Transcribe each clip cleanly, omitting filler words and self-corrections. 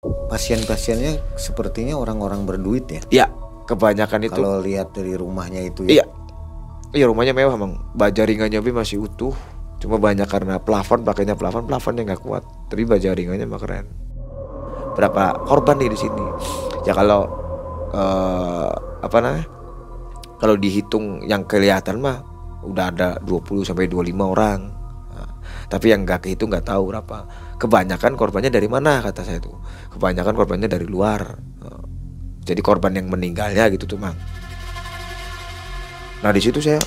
Pasien-pasiennya sepertinya orang-orang berduit ya? Iya, kebanyakan itu. Kalau lihat dari rumahnya itu Iya, ya? iya rumahnya mewah bang. Baja ringannya masih utuh. Cuma banyak karena pakainya plafonnya nggak kuat. Tapi baja ringannya mah keren. Berapa korban nih di sini? Ya kalau apa namanya? Kalau dihitung yang kelihatan mah udah ada 20 sampai 25 orang. Nah, tapi yang nggak kehitung nggak tahu berapa. Kebanyakan korbannya dari mana kata saya tuh. Kebanyakan korbannya dari luar. Jadi korban yang meninggalnya gitu tuh, Mang. Nah, di situ saya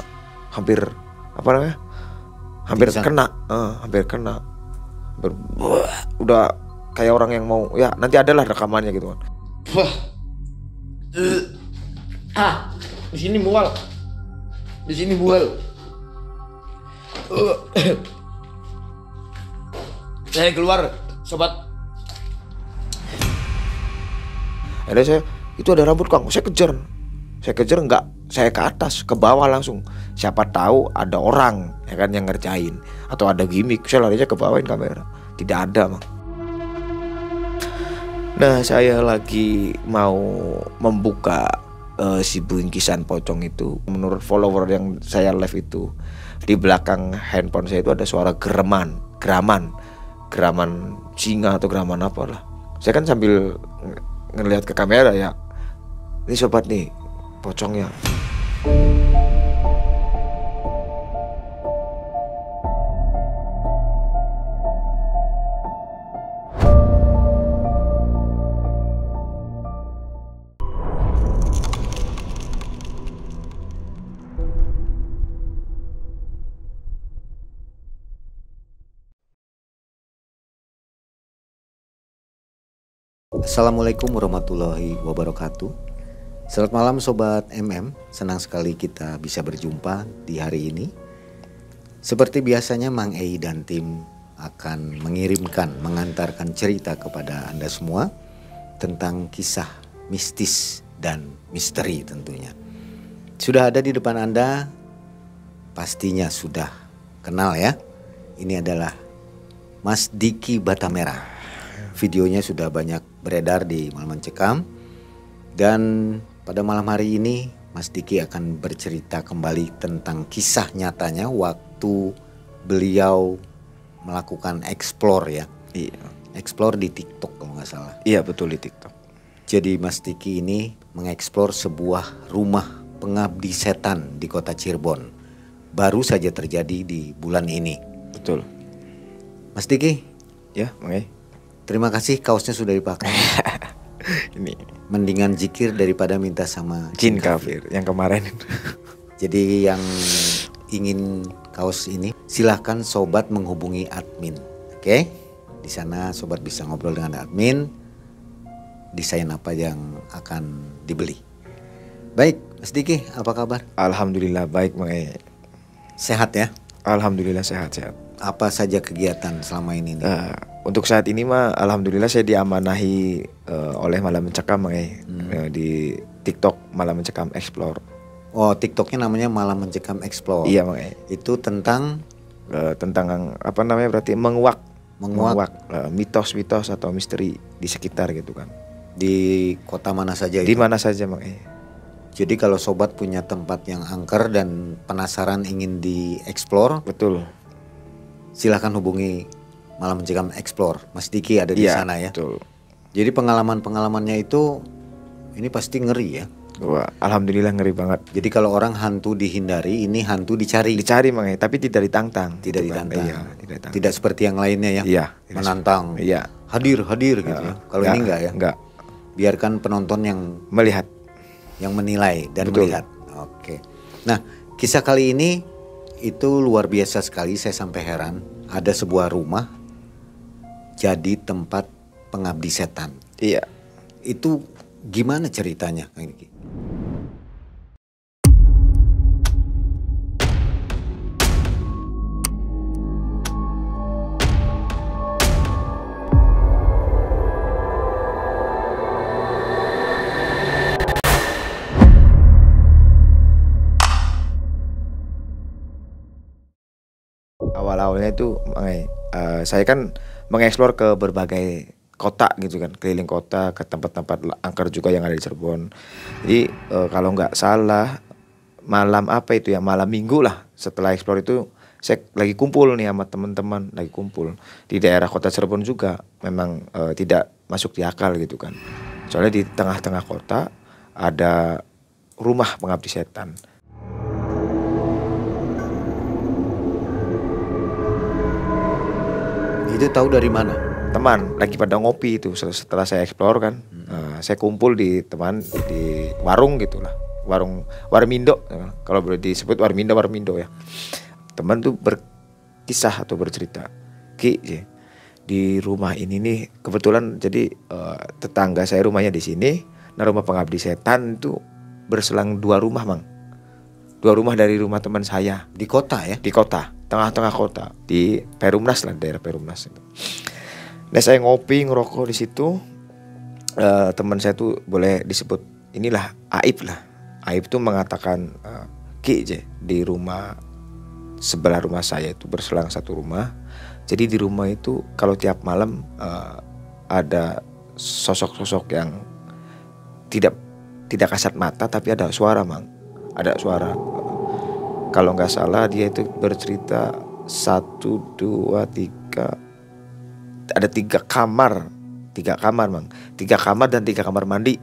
hampir apa namanya? Hampir kena. Udah kayak orang yang mau ya nanti adalah rekamannya gitu kan. Di sini mual. Di sini mual. Saya keluar, sobat. Akhirnya saya itu ada rambut Kang, saya kejar enggak, saya ke atas, ke bawah langsung. Siapa tahu ada orang ya kan yang ngerjain atau ada gimmick, saya larinya ke bawahin kamera. Tidak ada, Mang. Nah, saya lagi mau membuka si bingkisan pocong itu. Menurut follower yang saya live itu, di belakang handphone saya itu ada suara geraman singa atau geraman apa lah. Saya kan sambil ngelihat ke kamera ya. Ini sobat nih, pocongnya. Assalamualaikum warahmatullahi wabarakatuh. Selamat malam Sobat MM, senang sekali kita bisa berjumpa di hari ini. Seperti biasanya Mang Ei dan tim akan mengantarkan cerita kepada Anda semua tentang kisah mistis dan misteri tentunya. Sudah ada di depan Anda, pastinya sudah kenal ya. Ini adalah Mas Diki Batamera. Videonya sudah banyak beredar di Malam Mencekam. Dan pada malam hari ini Mas Diki akan bercerita kembali tentang kisah nyatanya waktu beliau melakukan explore ya. Iya. Explore di TikTok kalau nggak salah. Iya betul, di TikTok. Jadi Mas Diki ini mengeksplor sebuah rumah pengabdi setan di kota Cirebon. Baru saja terjadi di bulan ini. Betul. Mas Diki. Ya, Mang. Terima kasih, kaosnya sudah dipakai. Ini mendingan zikir daripada minta sama jin kafir yang kemarin. Jadi yang ingin kaos ini silahkan sobat menghubungi admin. Oke? Di sana sobat bisa ngobrol dengan admin, desain apa yang akan dibeli. Baik, Mas Diki, apa kabar? Alhamdulillah baik, Mang. Sehat ya? Alhamdulillah sehat. Apa saja kegiatan selama ini nih? Untuk saat ini mah alhamdulillah saya diamanahi oleh Malam Mencekam, Mang. Di TikTok Malam Mencekam Explore. Oh, TikToknya namanya Malam Mencekam Explore. Iya, Mang. Itu tentang apa namanya, berarti menguak mitos-mitos atau misteri di sekitar gitu kan. Di kota mana saja? Di mana saja, Mang. Jadi kalau sobat punya tempat yang angker dan penasaran ingin dieksplor, betul, silahkan hubungi Malam Mencekam Explore. Mas Diki ada di sana ya. Betul. Jadi pengalamannya itu ini pasti ngeri ya. Wah, alhamdulillah ngeri banget. Jadi kalau orang hantu dihindari, ini hantu dicari. Mang, tapi tidak ditantang. Tidak ditantang. Iya, tidak ditantang. Tidak seperti yang lainnya ya. Iya, menantang. Iya. Hadir gitu ya. Kalau ini enggak ya. Enggak. Biarkan penonton yang melihat, yang menilai dan betul, melihat. Oke. Nah, kisah kali ini itu luar biasa sekali, saya sampai heran. Ada sebuah rumah jadi tempat pengabdi setan. Iya. Itu gimana ceritanya, Kang Diki? Awal-awalnya itu saya kan mengeksplor ke berbagai kota gitu kan, keliling kota ke tempat-tempat angker juga yang ada di Cirebon. Jadi kalau nggak salah malam apa itu ya, malam minggu lah setelah explore itu saya lagi kumpul nih sama teman-teman, lagi kumpul di daerah kota Cirebon juga. Memang tidak masuk di akal gitu kan. Soalnya di tengah-tengah kota ada rumah pengabdi setan. Itu tahu dari mana? Teman lagi pada ngopi itu setelah saya explore kan. Saya kumpul di teman di warung gitulah, warmindo kalau boleh disebut warmindo ya. Teman tuh berkisah atau bercerita, Ki, di rumah ini nih kebetulan jadi tetangga saya rumahnya di sini. Nah rumah pengabdi setan itu berselang 2 rumah Mang, 2 rumah dari rumah teman saya. Di kota ya? Di kota, tengah-tengah kota, di Perumnas lah, daerah Perumnas itu. Nah saya ngopi ngerokok di situ, teman saya tuh boleh disebut inilah Aib lah. Aib tuh mengatakan, Ki, di rumah sebelah rumah saya itu berselang 1 rumah. Jadi di rumah itu kalau tiap malam ada sosok-sosok yang tidak kasat mata tapi ada suara Mang, ada suara. Kalau nggak salah dia itu bercerita 1, 2, 3. Ada 3 kamar Mang, 3 kamar dan 3 kamar mandi.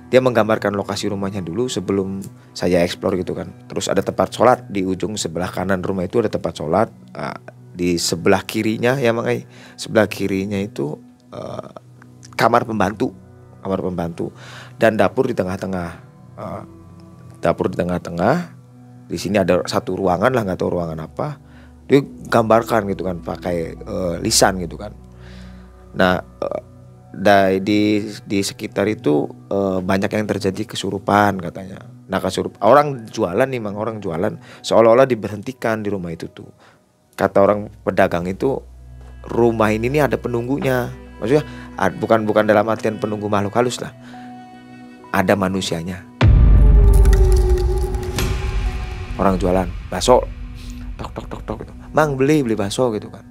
Dia menggambarkan lokasi rumahnya dulu sebelum saya explore gitu kan. Terus ada tempat sholat di ujung sebelah kanan rumah itu, ada tempat sholat. Di sebelah kirinya ya Mang, sebelah kirinya itu kamar pembantu dan dapur di tengah-tengah. Dapur di tengah-tengah. Di sini ada 1 ruangan lah, nggak tahu ruangan apa. Dia gambarkan gitu kan pakai lisan gitu kan. Nah di sekitar itu banyak yang terjadi kesurupan katanya. Nah orang jualan nih Mang, orang jualan seolah-olah diberhentikan di rumah itu tuh. Kata orang pedagang itu rumah ini nih ada penunggunya. Maksudnya bukan dalam artian penunggu makhluk halus lah. Ada manusianya. Orang jualan bakso, tok gitu. Mang beli bakso gitu kan.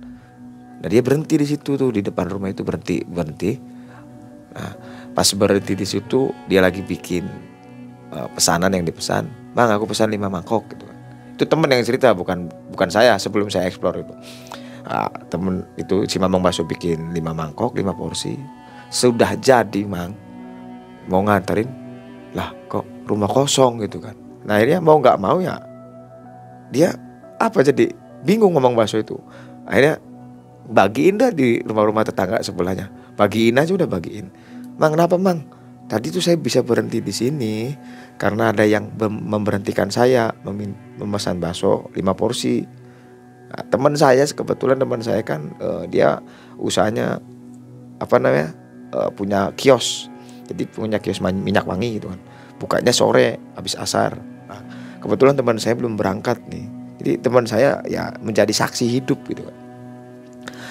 Nah dia berhenti di situ tuh, di depan rumah itu berhenti. Nah pas berhenti di situ dia lagi bikin pesanan yang dipesan. Mang aku pesan 5 mangkok gitu kan. Itu temen yang cerita, bukan saya sebelum saya explore itu. Temen itu si Mamang Bakso bikin 5 mangkok 5 porsi. Sudah jadi Mang, mau nganterin, lah kok rumah kosong gitu kan. Nah akhirnya mau nggak mau ya dia jadi bingung ngomong bakso itu. Akhirnya bagiin dah di rumah-rumah tetangga sebelahnya. Bagiin aja, udah bagiin. Mang kenapa Mang? Tadi tuh saya bisa berhenti di sini karena ada yang memberhentikan saya memesan bakso 5 porsi. Nah, teman saya kebetulan kan dia usahanya punya kios. Jadi punya kios minyak wangi gitu kan. Bukanya sore habis asar. Nah, kebetulan teman saya belum berangkat nih. Jadi teman saya ya menjadi saksi hidup gitu kan.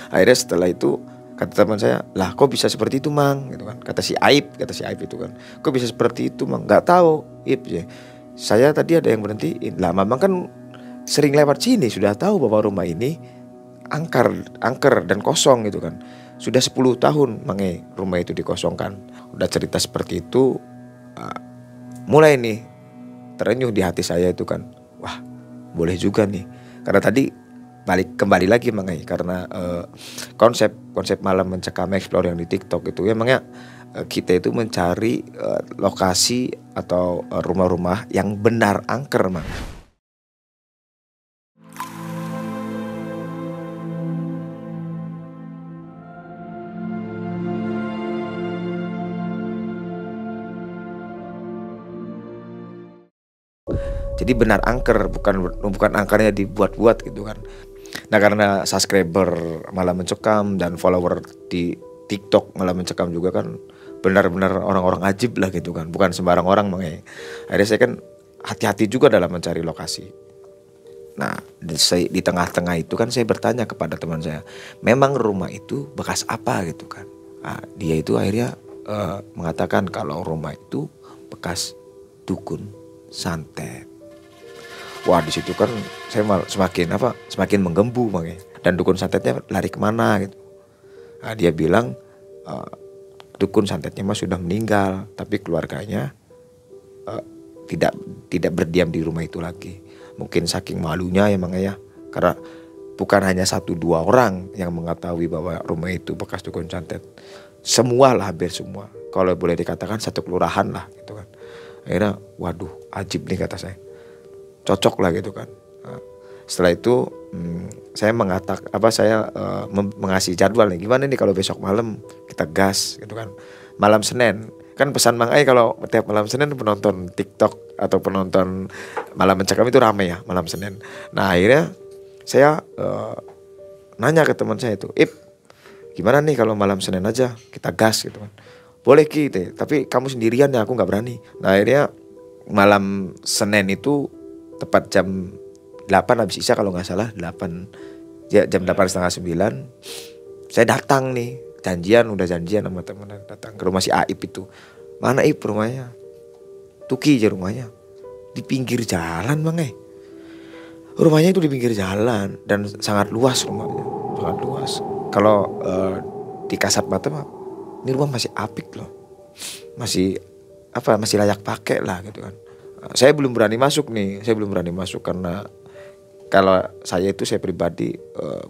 Akhirnya setelah itu kata teman saya, lah kok bisa seperti itu Mang gitu kan. Kata si Aib itu kan, kok bisa seperti itu Mang? Gak tahu Ib ya. Saya tadi ada yang berhentiin. Lah Mamang kan sering lewat sini, sudah tahu bahwa rumah ini angker dan kosong gitu kan. Sudah 10 tahun Mang rumah itu dikosongkan. Udah cerita seperti itu, mulai nih terenyuh di hati saya itu kan. Wah boleh juga nih. Karena tadi kembali lagi Mang karena konsep malam mencekam explore yang di TikTok itu emangnya kita itu mencari lokasi atau rumah-rumah yang benar angker Mang. Jadi benar angker, bukan angkernya dibuat-buat gitu kan. Nah karena subscriber Malam Mencekam dan follower di TikTok Malam Mencekam juga kan benar-benar orang-orang ajib lah gitu kan. Bukan sembarang orang Mang. Akhirnya saya kan hati-hati juga dalam mencari lokasi. Nah di tengah-tengah itu kan saya bertanya kepada teman saya, memang rumah itu bekas apa gitu kan. Nah, dia itu akhirnya mengatakan kalau rumah itu bekas dukun santet. Wah di situ kan saya semakin menggembu Mang. Dan dukun santetnya lari kemana gitu. Nah, dia bilang dukun santetnya mah sudah meninggal, tapi keluarganya tidak berdiam di rumah itu lagi. Mungkin saking malunya ya Mang ya, karena bukan hanya 1-2 orang yang mengetahui bahwa rumah itu bekas dukun santet. Semua lah, hampir semua. Kalau boleh dikatakan satu kelurahan lah gitu kan. Akhirnya waduh ajib nih kata saya. Cocok lah gitu kan. Nah, setelah itu saya mengasih jadwal nih, gimana nih kalau besok malam kita gas gitu kan. Malam Senin kan pesan Mang Ai kalau tiap malam Senin penonton TikTok atau penonton Malam Mencekam itu rame ya malam Senin. Nah akhirnya saya nanya ke teman saya itu, gimana nih kalau malam Senin aja kita gas gitu kan. Boleh Ki, tapi kamu sendirian ya, aku gak berani. Nah akhirnya malam Senin itu tepat jam 8 habis isya kalau gak salah, 8 ya, jam 8:30, 9 saya datang nih, udah janjian sama teman, datang ke rumah si Aib itu. Mana Ib rumahnya? Tuki aja rumahnya, di pinggir jalan Bang. Rumahnya itu di pinggir jalan dan sangat luas rumahnya, sangat luas. Kalau di kasat mata mah ini rumah masih apik loh, masih layak pakai lah gitu kan. Saya belum berani masuk karena kalau saya pribadi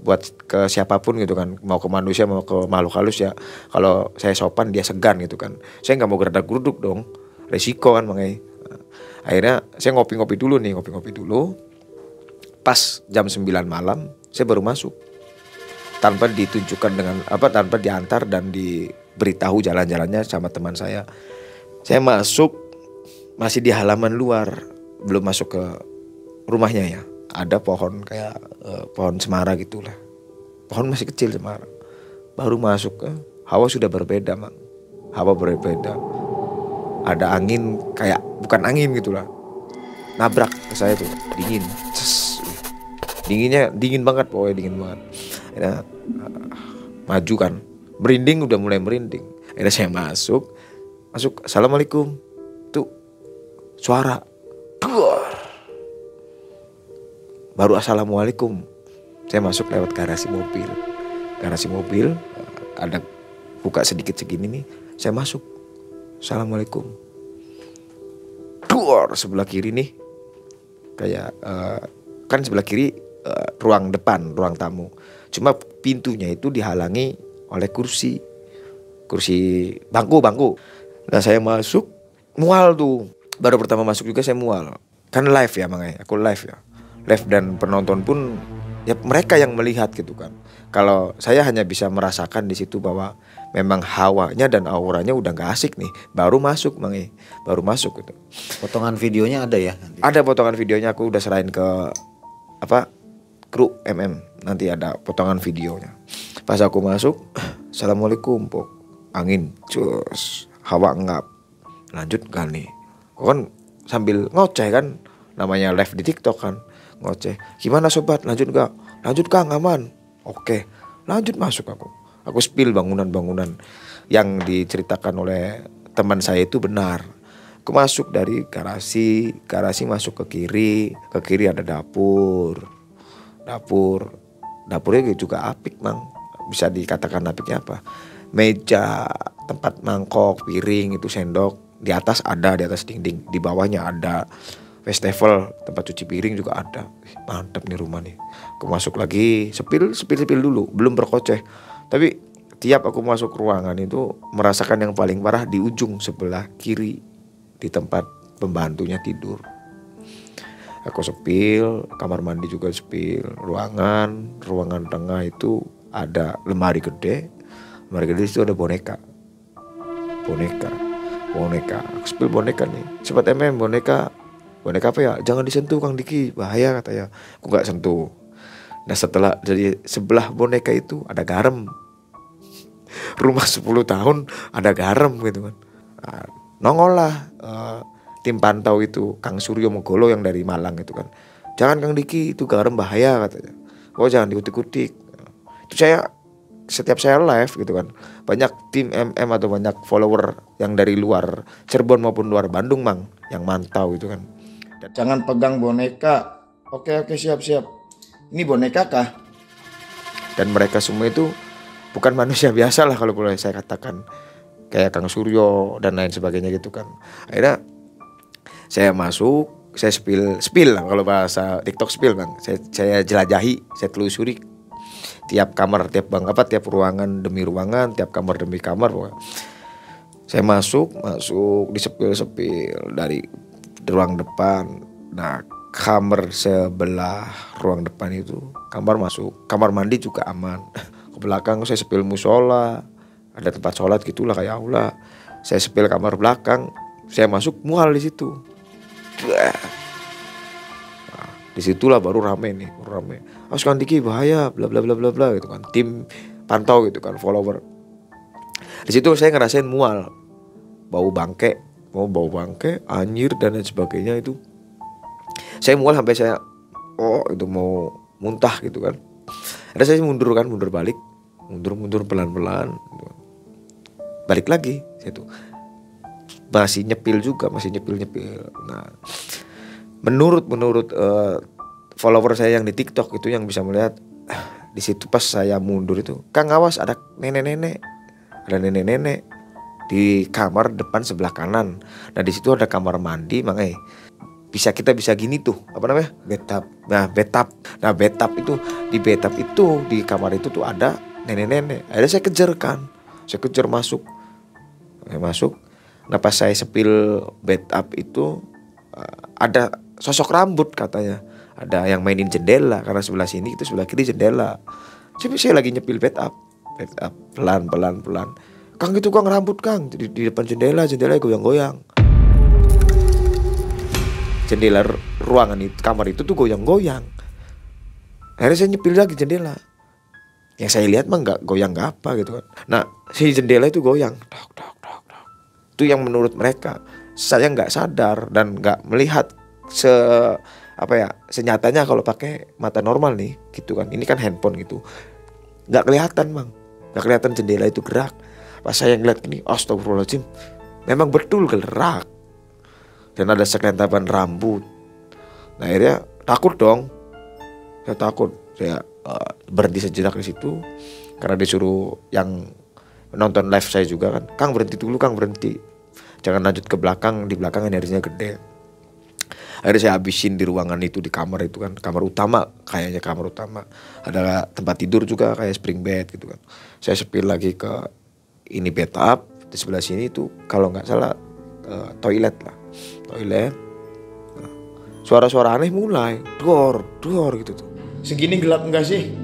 buat ke siapapun gitu kan, mau ke manusia mau ke makhluk halus ya, kalau saya sopan dia segan gitu kan. Saya nggak mau gerdak-geruduk dong, resiko kan Bang. Akhirnya saya ngopi-ngopi dulu. Pas jam 9 malam saya baru masuk, tanpa ditunjukkan tanpa diantar dan diberitahu jalan-jalannya sama teman saya. Saya masuk masih di halaman luar, belum masuk ke rumahnya ya. Ada pohon kayak pohon cemara gitulah. Pohon masih kecil cemara. Baru masuk ke hawa sudah berbeda Mang. Hawa berbeda. Ada angin kayak bukan angin gitulah. Nabrak ke saya tuh, dingin. Dinginnya dingin banget, pokoknya dingin banget. Akhirnya maju kan. Merinding, udah mulai merinding. Akhirnya saya masuk. Assalamualaikum. Tuh suara. Baru assalamualaikum, saya masuk lewat garasi mobil, ada buka sedikit segini nih, saya masuk, assalamualaikum. Duar sebelah kiri nih, kayak kan sebelah kiri ruang depan, ruang tamu. Cuma pintunya itu dihalangi oleh kursi bangku. Nah saya masuk, mual tuh, baru pertama masuk juga saya mual. Kan live ya Mang, aku live dan penonton pun ya mereka yang melihat gitu kan. Kalau saya hanya bisa merasakan di situ bahwa memang hawanya dan auranya udah gak asik nih. Baru masuk Mang, baru masuk gitu. Potongan videonya ada ya? Ada potongan videonya, aku udah serahin ke kru nanti ada potongan videonya. Pas aku masuk, assalamualaikum Pok, angin cus, hawa ngap, lanjut gak nih? Aku kan sambil ngoceh kan, namanya live di TikTok kan. Ngoceh, gimana sobat, lanjut gak? Lanjut Kang, aman. Oke, lanjut masuk aku spill bangunan yang diceritakan oleh teman saya itu benar. Aku masuk dari garasi masuk ke kiri ada dapurnya juga apik Mang, bisa dikatakan apiknya apa, meja, tempat mangkok, piring, itu sendok, di atas dinding, di bawahnya ada wastafel, tempat cuci piring juga ada. Mantap nih rumah nih. Aku masuk lagi, sepil dulu, belum berkoceh. Tapi tiap aku masuk ruangan itu merasakan yang paling parah di ujung sebelah kiri, di tempat pembantunya tidur. Aku sepil, kamar mandi juga sepil, ruangan tengah itu ada lemari gede itu ada boneka. Aku sepil boneka nih, sobat boneka apa ya? Jangan disentuh Kang Diki, bahaya katanya. Aku gak sentuh. Nah setelah dari sebelah boneka itu ada garam. Rumah 10 tahun ada garam gitu kan. Nah, nongol lah tim pantau itu, Kang Suryo Mogolo yang dari Malang itu kan. Jangan Kang Diki, itu garam bahaya katanya. Oh jangan diutik-utik. Itu setiap saya live gitu kan, banyak tim atau banyak follower yang dari luar Cirebon maupun luar Bandung Mang yang mantau itu kan. Jangan pegang boneka. Oke siap. Ini boneka kah? Dan mereka semua itu bukan manusia biasa lah kalau boleh saya katakan, kayak Kang Suryo dan lain sebagainya gitu kan. Akhirnya saya masuk, saya spill lah kalau bahasa TikTok, spill Bang. Saya jelajahi, saya telusuri tiap kamar, tiap ruangan demi ruangan, tiap kamar demi kamar. Saya masuk di sepil dari ruang depan. Nah, kamar sebelah ruang depan itu kamar masuk, kamar mandi juga aman. Ke belakang saya sepil musola, ada tempat sholat gitulah kayak aula. Saya sepil kamar belakang, saya masuk mual di situ. Nah, disitulah baru rame. Kan Diki bahaya, bla bla bla bla bla gitu kan. Tim pantau gitu kan, follower. Di situ saya ngerasain mual, bau bangke, anjir dan lain sebagainya itu. Saya mual sampai saya itu mau muntah gitu kan. Ada saya mundur balik, mundur pelan-pelan. Balik lagi situ. Masih nyepil. Nah, menurut follower saya yang di TikTok itu yang bisa melihat di situ pas saya mundur itu, Kang awas ada nenek-nenek di kamar depan sebelah kanan. Nah di situ ada kamar mandi, makanya kita bisa gini tuh, apa namanya, bathtub. Nah bathtub itu di kamar itu tuh ada nenek-nenek. Akhirnya saya kejar masuk. Nah pas saya sepil bathtub itu ada sosok rambut katanya. Ada yang mainin jendela karena sebelah sini itu sebelah kiri jendela. Jadi saya lagi nyepil bathtub pelan. Kang itu Kang rambut Kang di depan jendela goyang-goyang. Jendela ruangan itu, kamar itu tuh goyang-goyang. Akhirnya saya nyepil lagi jendela. Yang saya lihat mah nggak goyang nggak apa gitu kan. Nah si jendela itu goyang, dok. Itu yang menurut mereka. Saya nggak sadar dan nggak melihat senyatanya kalau pakai mata normal nih gitu kan. Ini kan handphone gitu, nggak kelihatan Bang, nggak kelihatan jendela itu gerak. Pas saya ngeliat ini, astagfirullahaladzim, memang betul gerak dan ada sekelentapan rambut. Nah akhirnya takut dong, saya berhenti sejenak di situ karena disuruh yang nonton live saya juga kan, Kang berhenti dulu Kang, jangan lanjut ke belakang, di belakang energinya gede. Akhirnya saya habisin di ruangan itu, di kamar itu kan, kamar utama, ada tempat tidur juga kayak spring bed gitu kan. Saya sepil lagi ke ini bathtub, di sebelah sini itu kalau nggak salah toilet. Nah, suara-suara aneh mulai dor gitu tuh. Segini gelap enggak sih?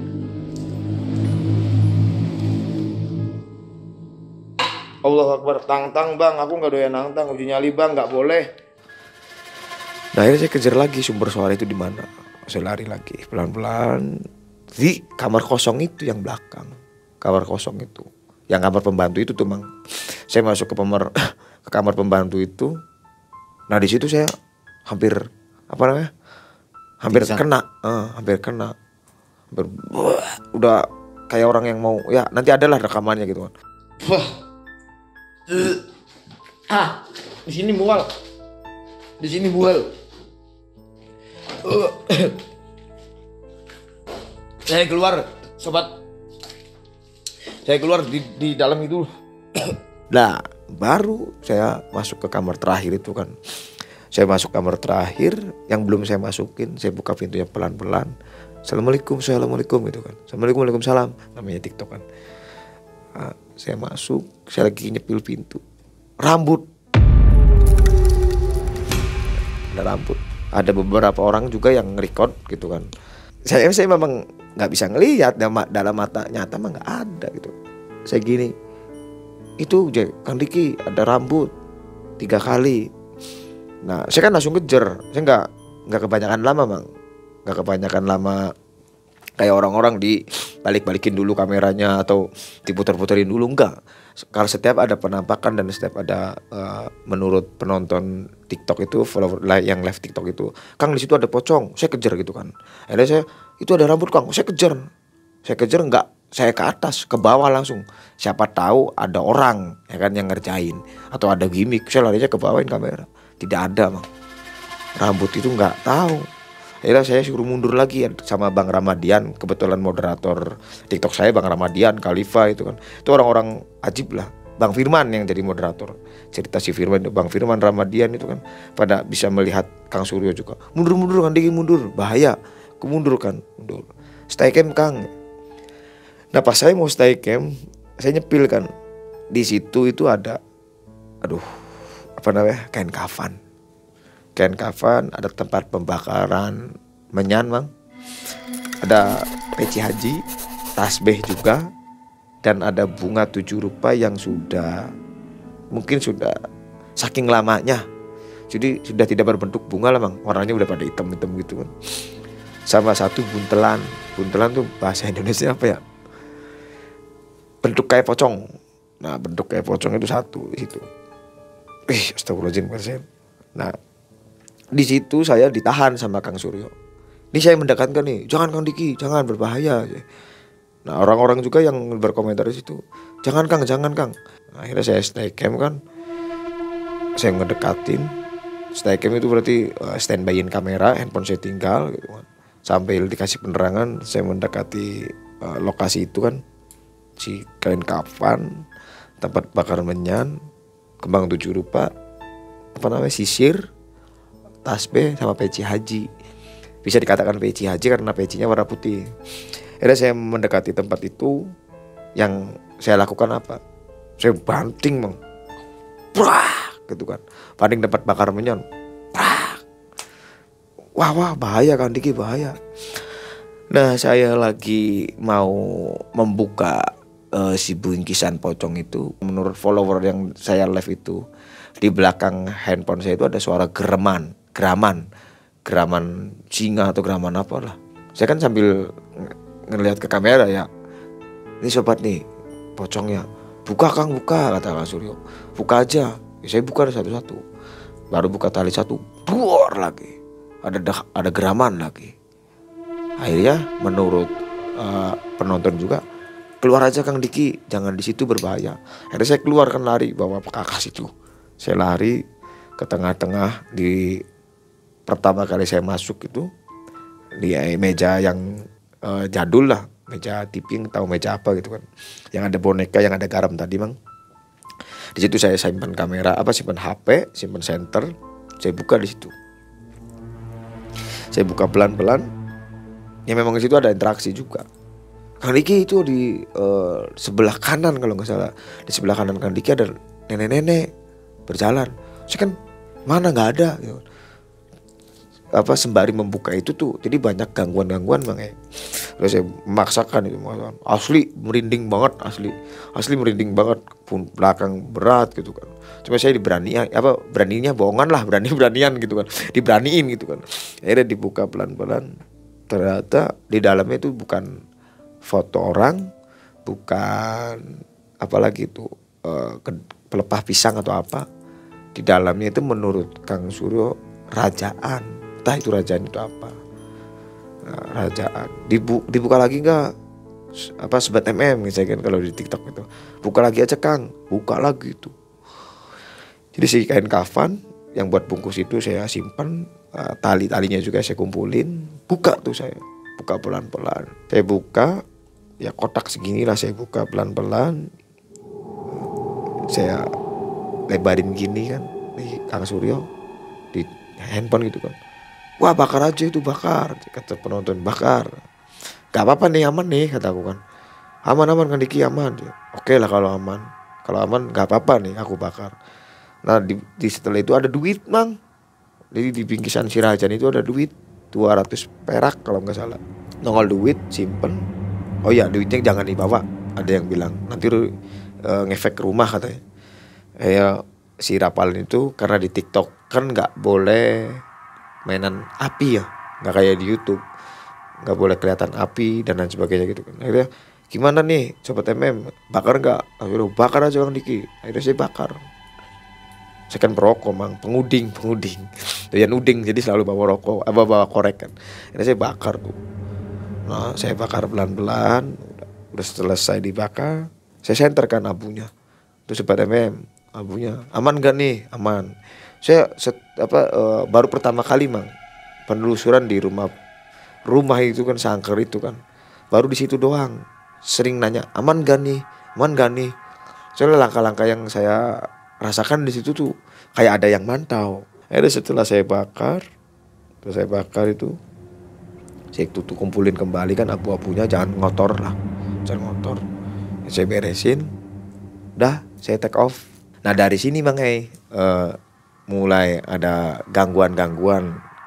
Allahu Akbar, tang Bang, aku nggak doyan nantang, uji nyali Bang, nggak boleh. Nah akhirnya saya kejar lagi sumber suara itu di mana. Saya lari lagi pelan-pelan di kamar kosong itu yang belakang. Kamar kosong itu, yang kamar pembantu itu tuh Bang. Saya masuk ke kamar pembantu itu. Nah di situ saya hampir kena. Udah kayak orang yang mau, ya nanti adalah rekamannya gitu kan. Di sini mual. Saya keluar, sobat. Saya keluar di dalam itu. Nah baru saya masuk ke kamar terakhir itu kan. Saya masuk kamar terakhir yang belum saya masukin, saya buka pintunya pelan-pelan. Assalamualaikum gitu kan. Assalamualaikum, waalaikumsalam, namanya TikTok kan. Nah, saya masuk, saya lagi nyepil pintu. Ada rambut. Ada beberapa orang juga yang nge-record gitu kan. Saya memang nggak bisa ngelihat dalam mata nyata mah nggak ada gitu. Saya gini, itu Kang Diki ada rambut 3 kali. Nah saya kan langsung kejar. Saya nggak kebanyakan lama Bang, nggak kebanyakan lama kayak orang-orang balikin dulu kameranya atau diputer-puterin dulu, enggak. Kalau setiap ada penampakan dan setiap ada menurut penonton TikTok itu, follower yang live TikTok itu, Kang di situ ada pocong, saya kejar gitu kan. Akhirnya itu ada rambut Kang, saya kejar enggak, saya ke atas, ke bawah langsung. Siapa tahu ada orang ya kan yang ngerjain atau ada gimmick, saya larinya ke bawahin kamera. Tidak ada Bang. Rambut itu enggak tahu. Akhirnya saya suruh mundur lagi sama Bang Ramadian. Kebetulan moderator TikTok saya Bang Ramadian, Khalifa itu kan. Itu orang-orang ajib lah. Bang Firman yang jadi moderator. Cerita si Firman, Bang Firman Ramadian itu kan pada bisa melihat Kang Suryo juga. Mundur kan Diki, mundur. Bahaya. Kemundur kan. Mundur. Stay camp Kang. Nah pas saya mau stay camp, saya nyepil kan. Di situ itu ada kain kafan. Kain kafan, ada tempat pembakaran menyan Bang. Ada peci haji, tasbih juga, dan ada bunga 7 rupa yang mungkin sudah saking lamanya. Jadi sudah tidak berbentuk bunga lah Bang. Warnanya udah pada hitam-hitam gitu kan. Sama satu buntelan. Buntelan tuh bahasa Indonesia apa ya? Bentuk kayak pocong. Nah, bentuk kayak pocong itu satu di situ. Astagfirullahaladzim. Nah, di situ saya ditahan sama Kang Suryo. Ini saya mendekatkan nih, jangan Kang Diki, jangan, berbahaya. Nah orang-orang juga yang berkomentar di situ, jangan Kang. Nah, akhirnya saya stay camp kan, saya ngedekatin. Stay camp itu berarti standbyin kamera, handphone saya tinggal gitu kan. Sambil dikasih penerangan, saya mendekati lokasi itu kan, si kain kafan, tempat bakar menyan, kembang 7 rupa, sisir, tasbih sama peci haji. Bisa dikatakan peci haji karena pecinya warna putih. Akhirnya saya mendekati tempat itu. Yang saya lakukan apa? Saya banting Bang. Prah, gitu kan. Banting tempat bakar menyan. Prah. Wah bahaya kan Diki, bahaya. Nah saya lagi mau membuka si bingkisan pocong itu. Menurut follower yang saya live itu, di belakang handphone saya itu ada suara geraman singa atau geraman apa lah. Saya kan sambil ngelihat ke kamera ya. Ini sobat nih, pocongnya. Buka Kang, buka, kata Kang Suryo. Buka aja. Ya, saya buka satu-satu. Baru buka tali satu, buar lagi. Ada geraman lagi. Akhirnya menurut penonton juga, keluar aja Kang Diki, jangan di situ, berbahaya. Akhirnya saya keluar kan, lari bawa kakas itu. Saya lari ke tengah-tengah. Di pertama kali saya masuk itu di meja yang jadul lah, meja tipping, tahu meja apa gitu kan, yang ada boneka, yang ada garam tadi Bang. Di situ saya simpan kamera, simpan HP, simpan senter. Saya buka di situ. Saya buka pelan-pelan. Ya memang di situ ada interaksi juga. Kang Diki itu di sebelah kanan kalau nggak salah. Di sebelah kanan Kang Diki ada nenek-nenek berjalan. Saya kan mana nggak ada. Gitu. Sembari membuka itu tuh, jadi banyak gangguan Bang ya. Terus saya memaksakan itu, asli merinding banget, asli merinding banget, pun belakang berat gitu kan. Cuma saya beraninya bohongan lah, beranian gitu kan, diberaniin gitu kan. Akhirnya dibuka pelan-pelan, ternyata di dalamnya itu bukan foto orang, bukan apalagi itu pelepah pisang atau apa. Di dalamnya itu menurut Kang Suryo rajaan. Entah itu rajaan itu apa. Nah, rajaan. Dibuka lagi enggak? Sobat MM misalnya kan kalau di TikTok itu. Buka lagi aja Kang. Buka lagi itu. Jadi si kain kafan yang buat bungkus itu saya simpan, talinya juga saya kumpulin. Buka tuh saya. Buka pelan-pelan. Saya buka, ya kotak segini lah saya buka pelan-pelan. Saya lebarin gini kan di Kang Suryo di handphone gitu kan. Wah bakar aja itu, bakar, kata penonton, bakar. Gak apa-apa nih, aman nih, kata aku kan. Aman Kang Diki, aman. Oke lah kalau aman gak apa-apa nih aku bakar. Nah di setelah itu ada duit Bang. Jadi di bingkisan si Rajan itu ada duit 200 perak kalau gak salah. Nongol duit, simpen. Oh ya duitnya jangan dibawa, ada yang bilang. Nanti ngefek ke rumah katanya. Si Rapal itu karena di TikTok kan gak boleh mainan api ya, nggak kayak di YouTube, nggak boleh kelihatan api dan lain sebagainya gitu kan. Akhirnya gimana nih sobat MM, bakar nggak? Akhirnya bakar aja Kang Diki. Akhirnya saya bakar. Saya kan perokok Bang, penguding, doyan uding, jadi selalu bawa rokok, bawa korek kan. Akhirnya saya bakar tuh. Nah saya bakar pelan-pelan, udah selesai dibakar, saya senterkan abunya. Terus sobat MM, abunya aman gak nih? Aman. Saya baru pertama kali Bang penelusuran di rumah itu kan, sangker itu kan. Baru di situ doang sering nanya, aman gak nih, aman gak nih. Soalnya langkah-langkah yang saya rasakan di situ tuh kayak ada yang mantau. Akhirnya setelah saya bakar itu, saya tutup, kumpulin kembali kan abu-abunya, jangan ngotor lah, jangan ngotor. Saya beresin, udah saya take off. Nah dari sini Bang mulai ada gangguan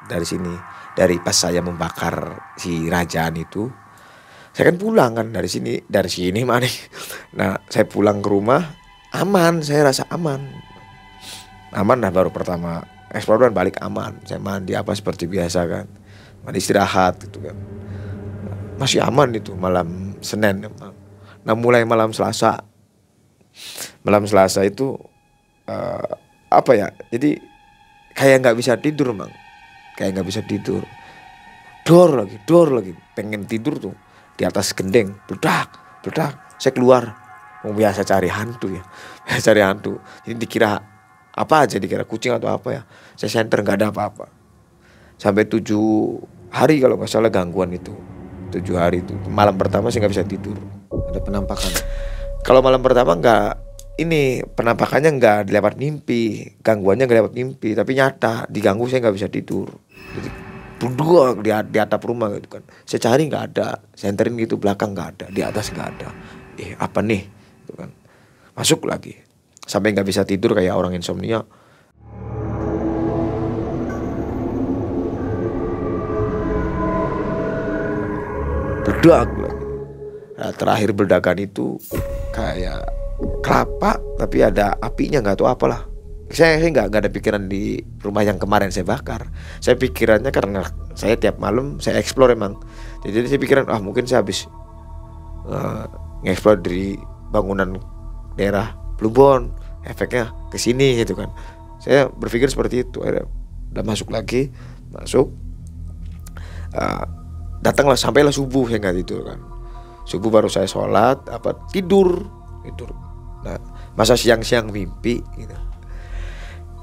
dari sini. Dari pas saya membakar si rajaan itu, saya kan pulang kan dari sini mana. Nah saya pulang ke rumah aman, saya rasa aman lah. Baru pertama eksplor dan balik aman, saya mandi apa seperti biasa kan, mandi istirahat gitu kan, masih aman itu malam Senin. Nah mulai malam Selasa itu jadi kayak nggak bisa tidur Bang, kayak nggak bisa tidur. Dor lagi pengen tidur tuh di atas gendeng, bledak. Saya keluar, mau biasa cari hantu. Jadi dikira apa aja, dikira kucing atau apa ya. Saya senter nggak ada apa-apa. Sampai 7 hari kalau nggak salah gangguan itu. 7 hari itu. Malam pertama saya nggak bisa tidur. Ada penampakan? Kalau malam pertama penampakannya nggak lewat mimpi, gangguannya nggak lewat mimpi, tapi nyata diganggu, saya nggak bisa tidur. Jadi berdua di atap rumah gitu kan. Saya cari nggak ada, senterin gitu belakang nggak ada, di atas nggak ada. Apa nih? Gitu kan. Masuk lagi, sampai nggak bisa tidur kayak orang insomnia. Beledak lagi. Nah, terakhir beledakan itu kayak kelapa tapi ada apinya, nggak tahu apalah. Saya nggak ada pikiran di rumah yang kemarin saya bakar. Saya pikirannya karena saya tiap malam saya explore emang. Jadi saya pikiran mungkin saya habis nge-explore di bangunan daerah Plumbon, efeknya ke sini gitu kan. Saya berpikir seperti itu. Udah masuk, datanglah sampailah subuh, saya nggak tidur kan. Subuh baru saya sholat, tidur. Nah masa siang-siang mimpi gitu.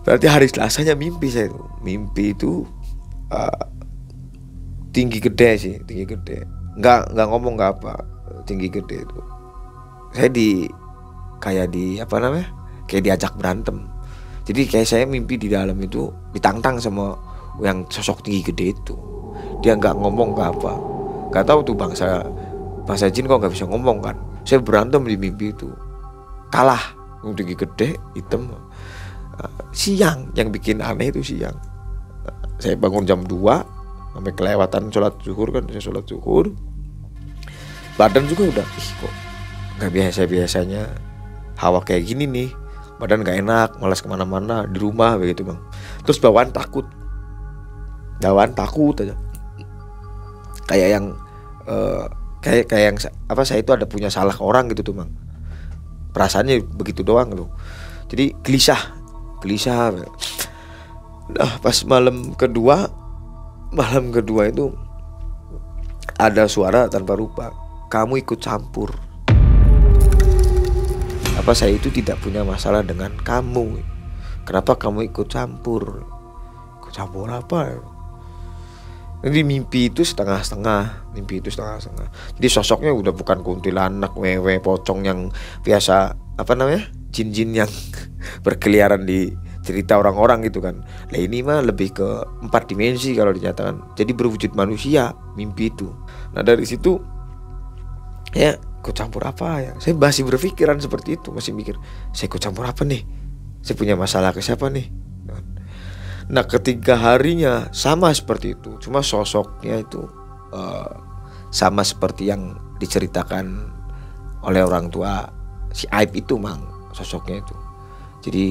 Berarti hari Selasanya mimpi saya itu. Mimpi itu tinggi gede. Nggak ngomong nggak apa, tinggi gede itu. Saya kayak diajak berantem. Jadi kayak saya mimpi di dalam itu ditantang sama yang sosok tinggi gede itu. Dia nggak ngomong nggak apa, nggak tahu tuh bangsa jin kok nggak bisa ngomong kan. Saya berantem di mimpi itu, kalah. Tinggi gede, hitam. Siang, yang bikin aneh itu siang. Saya bangun jam 2 sampai kelewatan sholat zuhur kan. Saya sholat zuhur, badan juga udah kok nggak biasanya hawa kayak gini nih. Badan nggak enak, malas kemana-mana di rumah begitu Bang. Terus bawaan takut aja. Kayak yang saya itu ada punya salah ke orang gitu tuh Bang. Perasaannya begitu doang loh. Jadi gelisah. Nah pas malam kedua itu ada suara tanpa rupa, kamu ikut campur. Saya itu tidak punya masalah dengan kamu, kenapa kamu ikut campur apa? Jadi mimpi itu setengah-setengah. Jadi sosoknya udah bukan kuntilanak, wewe, pocong yang biasa jin-jin yang berkeliaran di cerita orang-orang gitu kan. Nah ini mah lebih ke 4 dimensi kalau dinyatakan. Jadi berwujud manusia mimpi itu. Nah dari situ ya ikut campur apa ya. Saya masih berpikiran seperti itu, masih mikir saya ikut campur apa nih, saya punya masalah ke siapa nih. Nah ketiga harinya sama seperti itu, cuma sosoknya itu sama seperti yang diceritakan oleh orang tua si Aib itu Mang, sosoknya itu. Jadi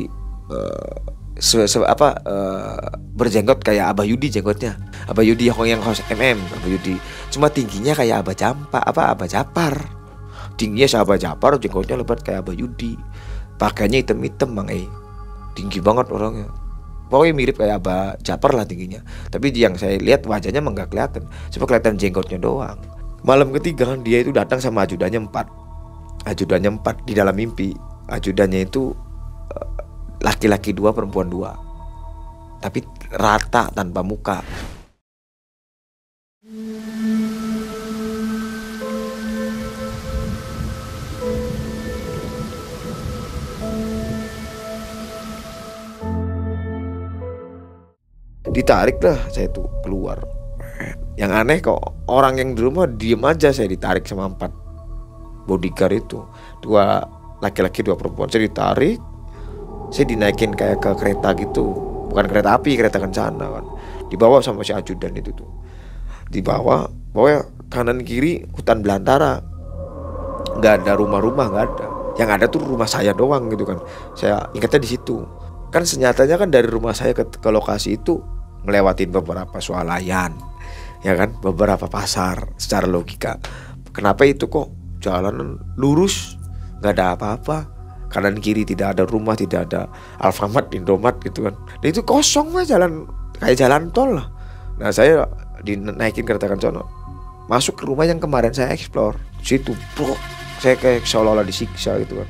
berjenggot kayak Abah Yudi jenggotnya. Abah Yudi yang host Abah Yudi. Cuma tingginya kayak Abah Japar. Tingginya Abah Japar, jenggotnya lebat kayak Abah Yudi. Pakainya hitam-hitam Bang tinggi banget orangnya. Pokoknya mirip kayak Abah Japar lah tingginya. Tapi yang saya lihat wajahnya emang gak kelihatan, cuma kelihatan jenggotnya doang. Malam ketiga dia itu datang sama ajudannya 4 di dalam mimpi. Ajudannya itu laki-laki 2, perempuan 2, tapi rata tanpa muka. Ditarik lah saya tuh keluar. Yang aneh kok orang yang di rumah diem aja, saya ditarik sama 4 bodyguard itu. 2 laki-laki 2 perempuan. Saya ditarik, saya dinaikin kayak ke kereta gitu. Bukan kereta api, kereta kencana kan. Dibawa sama si ajudan itu tuh. Dibawa kanan kiri hutan belantara. Nggak ada rumah-rumah, nggak ada. Yang ada tuh rumah saya doang gitu kan. Saya ingatnya di situ. Kan senyatanya kan dari rumah saya ke lokasi itu ngelewatin beberapa swalayan, ya kan, beberapa pasar. Secara logika, kenapa itu kok jalanan lurus, nggak ada apa-apa, kanan kiri tidak ada rumah, tidak ada Alfamart, Indomaret gitu kan. Dan itu kosong lah, jalan kayak jalan tol lah. Nah saya dinaikin kereta kencana, masuk ke rumah yang kemarin saya explore. Situ bro, saya kayak seolah-olah disiksa gitu kan.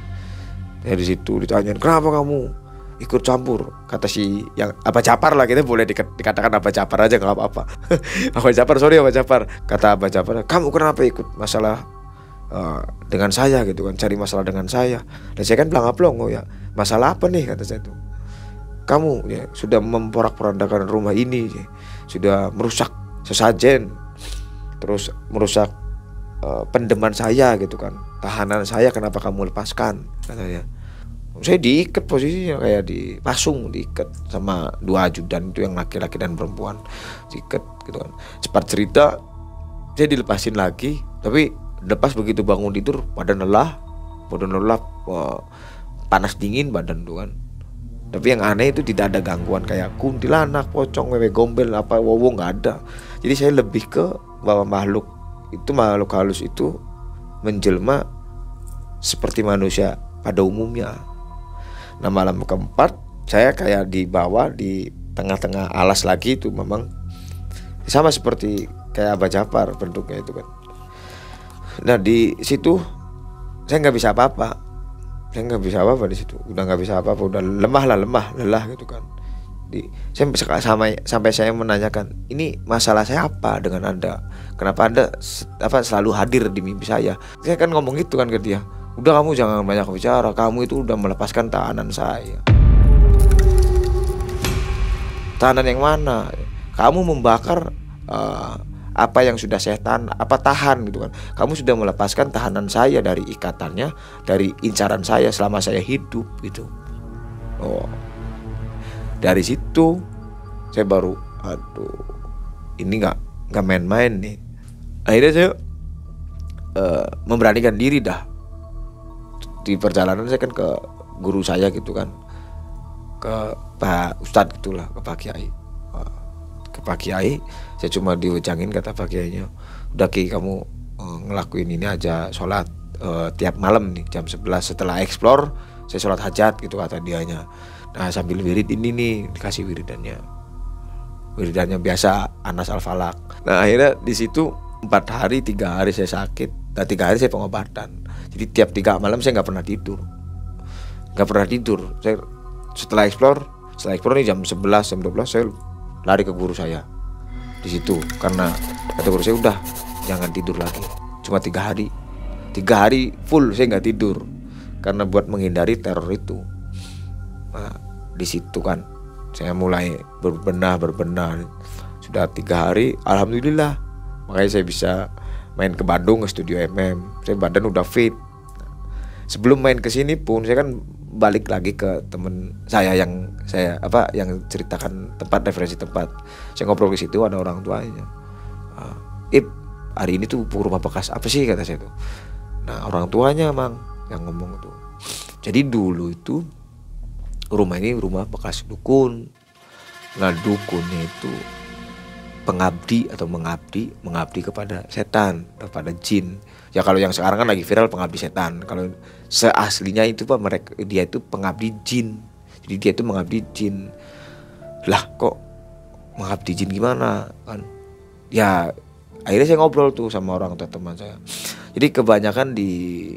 Ya di situ ditanyain, kenapa kamu ikut campur? Kata si yang Abah Japar lah, kita boleh dikatakan Abah Japar aja, nggak apa-apa. Abah Japar, sorry Abah Japar. Kata Abah Japar, kamu kenapa ikut masalah dengan saya gitu kan, cari masalah dengan saya. Dan saya kan pelongo ya, masalah apa nih, kata saya tuh. Kamu ya sudah memporak-porandakan rumah ini, sudah merusak sesajen, terus merusak pendeman saya gitu kan, tahanan saya, kenapa kamu lepaskan, katanya. Saya diikat posisinya kayak dipasung, diikat sama 2 ajudan itu yang laki-laki dan perempuan, diikat gitu kan. Cepat cerita, saya dilepasin lagi, tapi lepas begitu bangun tidur badan lelah, panas dingin badan tuh kan. Tapi yang aneh itu tidak ada gangguan kayak kuntilanak, pocong, wewe gombel, apa wowo, nggak ada. Jadi saya lebih ke bahwa makhluk halus itu menjelma seperti manusia pada umumnya. Nah malam keempat saya kayak dibawa di tengah-tengah alas lagi, itu memang sama seperti kayak Abah Japar bentuknya itu kan. Nah di situ saya nggak bisa apa-apa, di situ. Udah nggak bisa apa-apa, udah lelah gitu kan. Sampai saya menanyakan, ini masalah saya apa dengan Anda? Kenapa Anda selalu hadir di mimpi saya? Saya kan ngomong gitu kan ke dia. Udah, kamu jangan banyak bicara, kamu itu udah melepaskan tahanan saya. Tahanan yang mana? Kamu membakar apa yang sudah saya tahan gitu kan. Kamu sudah melepaskan tahanan saya dari ikatannya, dari incaran saya selama saya hidup gitu. Oh, dari situ saya baru, aduh, ini nggak main-main nih. Akhirnya saya memberanikan diri dah. Di perjalanan saya kan ke guru saya gitu kan, ke Pak Ustadz gitulah, ke Pak Kiai. Saya cuma diwejangin, kata Pak Kiainya, udah Ki, kamu ngelakuin ini aja, sholat tiap malam nih jam 11 setelah explore saya sholat hajat gitu, kata dianya. Nah sambil wirid ini nih, dikasih wiridannya biasa Anas Al-Falak. Nah akhirnya di situ 4 hari 3 hari saya sakit, dan 3 hari saya pengobatan. Jadi tiap 3 malam saya nggak pernah tidur. Saya setelah explore nih jam 11 jam 12 saya lari ke guru saya di situ, karena kata guru saya, udah jangan tidur lagi, cuma 3 hari full saya nggak tidur, karena buat menghindari teror itu. Nah di situ kan saya mulai berbenah. Sudah 3 hari, alhamdulillah, makanya saya bisa main ke Bandung, ke studio MM. Saya badan udah fit. Sebelum main ke sini pun saya kan balik lagi ke temen saya yang ceritakan referensi tempat. Saya ngobrol di situ, ada orang tuanya. Hari ini tuh rumah bekas apa sih, kata saya tuh. Nah orang tuanya mang yang ngomong tuh. Jadi dulu itu rumah ini rumah bekas dukun. Nah dukunnya itu mengabdi kepada setan, kepada jin. Ya kalau yang sekarang kan lagi viral pengabdi setan. Kalau seaslinya itu dia itu pengabdi jin. Jadi dia itu mengabdi jin. Lah kok mengabdi jin gimana kan? Ya akhirnya saya ngobrol tuh sama orang tua teman saya. Jadi kebanyakan di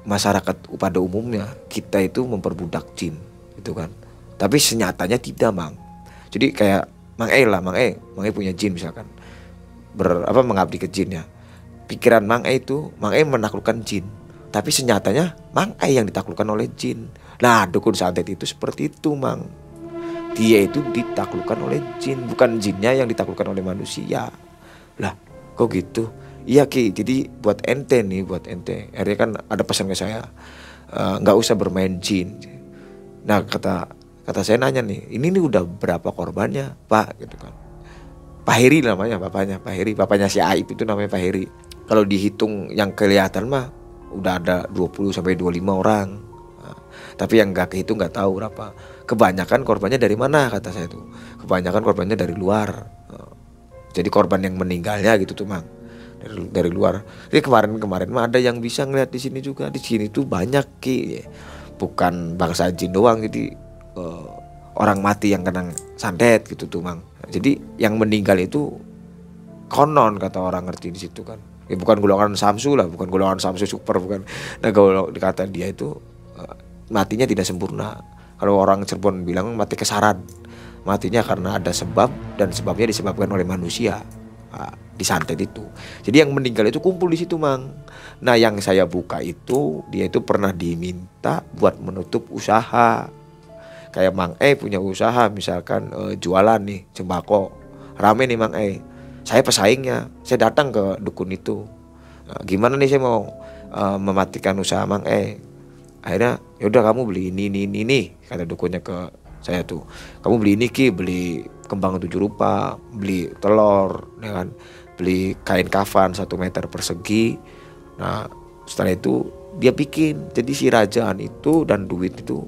masyarakat pada umumnya kita itu memperbudak jin gitu kan. Tapi senyatanya tidak, Mang. Jadi kayak Mang E punya jin misalkan, mengabdi ke jin ya. Pikiran Mang E itu Mang E menaklukkan jin, tapi senyatanya Mang E yang ditaklukkan oleh jin. Nah dukun santet itu seperti itu, Mang. dia itu ditaklukkan oleh jin, bukan jinnya yang ditaklukkan oleh manusia. Lah kok gitu? Iya Ki, jadi buat ente nih, buat ente. Akhirnya kan ada pesan ke saya, nggak usah bermain jin. Nah kata saya nanya nih, ini nih udah berapa korbannya Pak gitu kan. Pak Heri namanya bapaknya, Pak Heri, bapaknya si Aib itu namanya Pak Heri. Kalau dihitung yang kelihatan mah udah ada 20 sampai 25 orang. Nah, tapi yang nggak kehitung nggak tahu berapa. Kebanyakan korbannya dari mana kata saya tuh. Kebanyakan korbannya dari luar. Jadi korban yang meninggalnya gitu tuh Mang. Dari luar. Jadi kemarin mah ada yang bisa ngeliat di sini juga. Di sini tuh banyak Ki. Bukan bangsa jin doang, jadi orang mati yang kena santet gitu tuh Mang. Jadi yang meninggal itu konon kata orang ngerti di situ kan. Ya bukan golongan Samsu lah, bukan golongan Samsu super, bukan. Nah kalau dikata dia itu matinya tidak sempurna. Kalau orang Cirebon bilang mati kesaran. Matinya karena ada sebab, dan sebabnya disebabkan oleh manusia. Disantet itu. Jadi yang meninggal itu kumpul di situ Mang. Nah yang saya buka itu, dia itu pernah diminta buat menutup usaha. Kayak Mang punya usaha misalkan jualan nih sembako, rame nih Mang saya pesaingnya, saya datang ke dukun itu. Gimana nih saya mau mematikan usaha Mang Akhirnya yaudah kamu beli ini kata dukunnya ke saya tuh. Kamu beli ini Ki, beli kembang 7 rupa, beli telur, ya kan, beli kain kafan 1 meter persegi. Nah setelah itu dia bikin, jadi si rajaan itu dan duit itu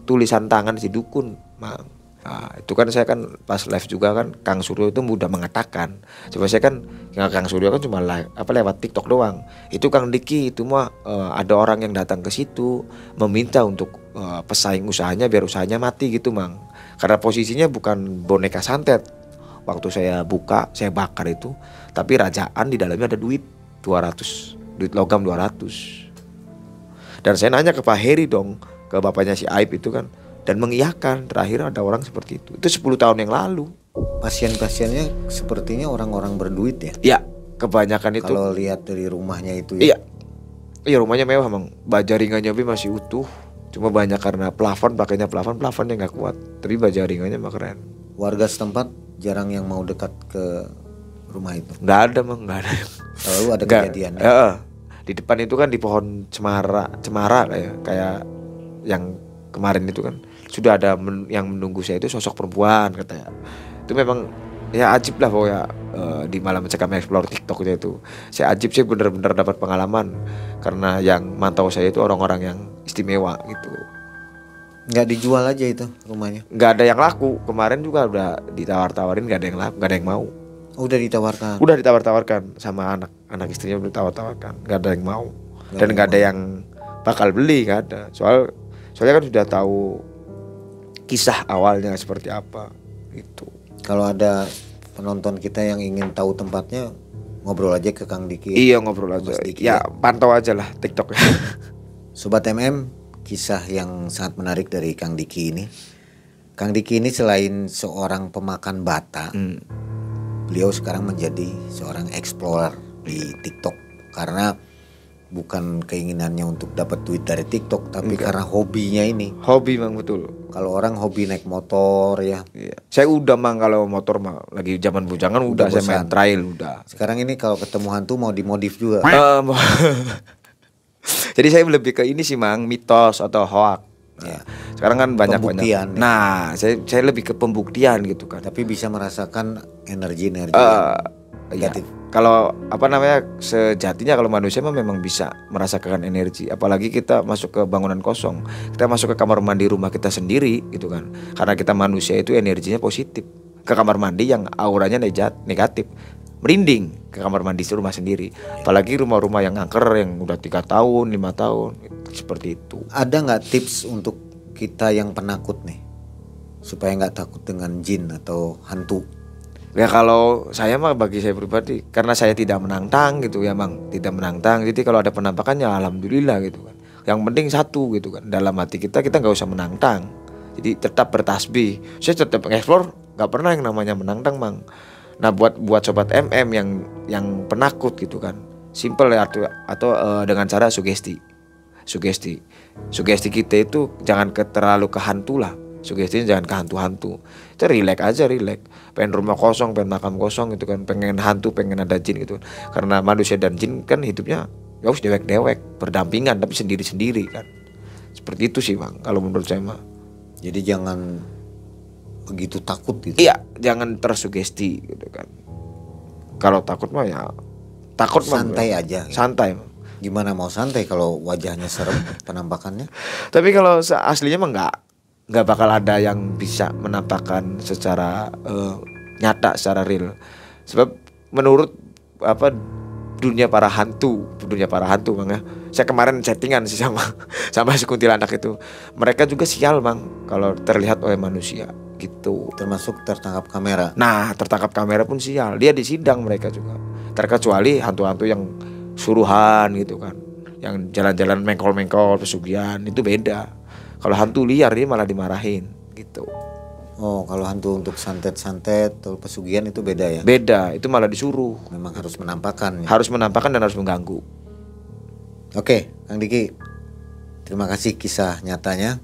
tulisan tangan si dukun Mang. Nah, itu kan saya kan pas live juga kan Kang Suryo itu mudah mengatakan. Coba saya kan Kang Suryo kan cuma lewat TikTok doang. Itu Kang Diki itu mah ada orang yang datang ke situ meminta untuk pesaing usahanya biar usahanya mati gitu Mang. Karena posisinya bukan boneka santet. Waktu saya buka, saya bakar itu, tapi rajaan di dalamnya ada duit 200, duit logam 200. Dan saya nanya ke Pak Heri dong, ke bapaknya si Aib itu kan, dan mengiyakan. Terakhir ada orang seperti itu 10 tahun yang lalu. Pasien-pasiennya sepertinya orang-orang berduit ya? Iya, kebanyakan itu. Kalau lihat dari rumahnya itu ya? Iya rumahnya mewah Mang. Baja ringannya masih utuh. Cuma banyak karena plafon, pakainya plafon yang gak kuat. Tapi baja ringannya mah keren. Warga setempat jarang yang mau dekat ke rumah itu? Nggak ada Mang, nggak ada. Lalu ada kejadian di depan itu kan di pohon cemara kayak yang kemarin itu kan sudah ada yang menunggu saya itu sosok perempuan katanya. Itu memang ya ajib lah pokoknya. Di malam mencekam explore TikToknya itu saya ajib sih, bener-bener dapat pengalaman karena yang mantau saya itu orang-orang yang istimewa gitu. Nggak dijual aja itu rumahnya? Nggak ada yang laku. Kemarin juga udah ditawar-tawarin, nggak ada yang laku, nggak ada yang mau. Udah ditawarkan? Udah ditawar-tawarkan sama anak istrinya, udah ditawar-tawarkan, nggak ada yang mau. Dan nggak ada yang bakal beli, nggak ada. Soalnya kan sudah tahu kisah awalnya seperti apa itu. Kalau ada penonton kita yang ingin tahu tempatnya, ngobrol aja ke Kang Diki. Iya ngobrol aja. Ya pantau aja lah TikToknya. Sobat kisah yang sangat menarik dari Kang Diki ini. Kang Diki ini selain seorang pemakan bata, beliau sekarang menjadi seorang explorer di TikTok. Karena bukan keinginannya untuk dapat duit dari TikTok, tapi karena hobinya ini. Hobi Mang, betul. Kalau orang hobi naik motor ya. Iya. Saya udah Mang, kalau motor mah lagi zaman bujangan udah saya main trail udah. Sekarang ini kalau ketemu hantu mau dimodif juga. Jadi saya lebih ke ini sih Mang, mitos atau hoax. Nah, sekarang kan banyak. Nah, saya lebih ke pembuktian gitu kan. Tapi bisa merasakan energi-energi negatif. Ya. Kalau sejatinya kalau manusia mah memang bisa merasakan energi. Apalagi kita masuk ke bangunan kosong, kita masuk ke kamar mandi rumah kita sendiri gitu kan. Karena kita manusia itu energinya positif. Ke kamar mandi yang auranya negatif, merinding ke kamar mandi rumah sendiri. Apalagi rumah-rumah yang angker yang udah 3 tahun, 5 tahun seperti itu. Ada nggak tips untuk kita yang penakut nih supaya nggak takut dengan jin atau hantu? Ya kalau saya mah, bagi saya pribadi, karena saya tidak menantang gitu ya Mang, tidak menantang. Jadi kalau ada penampakannya alhamdulillah gitu kan. Yang penting satu gitu kan, dalam hati kita nggak usah menantang. Jadi tetap bertasbih. Saya tetap explore, nggak pernah yang namanya menantang Mang. Nah buat sobat yang penakut gitu kan, simple ya, atau dengan cara sugesti kita itu jangan terlalu ke hantu lah. Sugestinya jangan ke hantu-hantu. Itu relax aja, relax. Pengen rumah kosong, pengen makam kosong gitu kan, pengen hantu, pengen ada jin gitu. Karena manusia dan jin kan hidupnya ya harus dewek-dewek, berdampingan tapi sendiri-sendiri kan. Seperti itu sih Bang, kalau menurut saya mah. Jadi jangan begitu takut gitu. Iya, jangan tersugesti gitu kan. Kalau takut mah ya takut mah Santai aja. Santai mah. Gimana mau santai kalau wajahnya serem penampakannya? Tapi kalau aslinya mah nggak bakal ada yang bisa menampakkan secara nyata, secara real. Sebab menurut dunia para hantu Bang ya. Saya kemarin chattingan sih sama si kuntilanak itu. Mereka juga sial Bang kalau terlihat oleh manusia gitu. Termasuk tertangkap kamera. Nah, tertangkap kamera pun sial. Dia disidang mereka juga. Terkecuali hantu-hantu yang suruhan gitu kan. Yang jalan-jalan mengkol-mengkol pesugihan itu beda. Kalau hantu liar dia malah dimarahin gitu. Oh, kalau hantu untuk santet-santet atau pesugihan itu beda ya? Beda, itu malah disuruh. Memang harus menampakkan ya? Harus menampakkan dan harus mengganggu. Oke, Kang Diki. Terima kasih kisah nyatanya.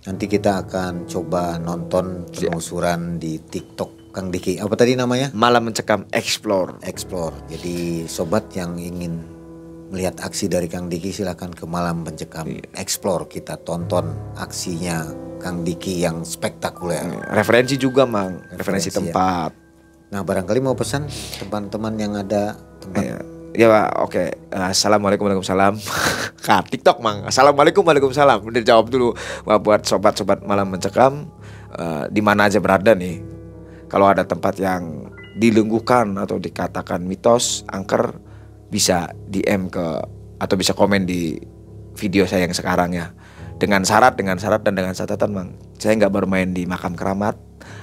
Nanti kita akan coba nonton penelusuran di TikTok Kang Diki. Apa tadi namanya? Malam Mencekam Explore. Jadi sobat yang ingin melihat aksi dari Kang Diki silakan ke Malam Mencekam Explore. Kita tonton aksinya Kang Diki yang spektakuler. Referensi juga Mang, referensi tempat. Nah barangkali mau pesan teman-teman yang ada tempat. Ya Pak, oke. Assalamualaikum waalaikumsalam. TikTok Mang. Assalamualaikum waalaikumsalam. Udah jawab dulu. Wah, buat sobat-sobat Malam Mencekam, di mana aja berada nih. Kalau ada tempat yang dilungguhkan atau dikatakan mitos, angker, bisa DM atau bisa komen di video saya yang sekarang ya. Dengan syarat dan dengan catatan Mang. Saya nggak bermain di makam keramat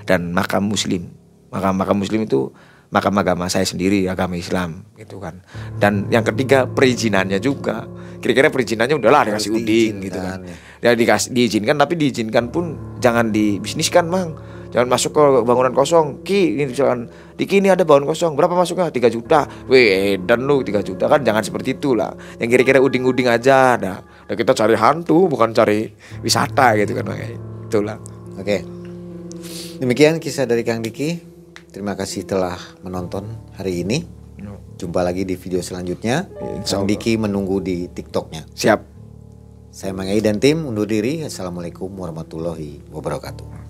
dan makam muslim. Makam muslim itu makam agama saya sendiri, agama Islam gitu kan. Dan yang ketiga perizinannya juga. Kira-kira perizinannya udahlah dikasih uding gitu kan. Ya diizinkan, tapi diizinkan pun jangan dibisniskan Mang. Jangan masuk ke bangunan kosong. Ki, ini misalkan Diki ini ada bangunan kosong. Berapa masuknya? 3 juta. Weh, dan lu 3 juta kan jangan seperti itulah. Yang kira-kira uding-uding aja dah. Dan kita cari hantu bukan cari wisata gitu kan. Itulah. Oke. Demikian kisah dari Kang Diki. Terima kasih telah menonton hari ini. Jumpa lagi di video selanjutnya. Kang Diki menunggu di TikToknya. Siap. Saya Mang Ei dan tim undur diri. Assalamualaikum warahmatullahi wabarakatuh.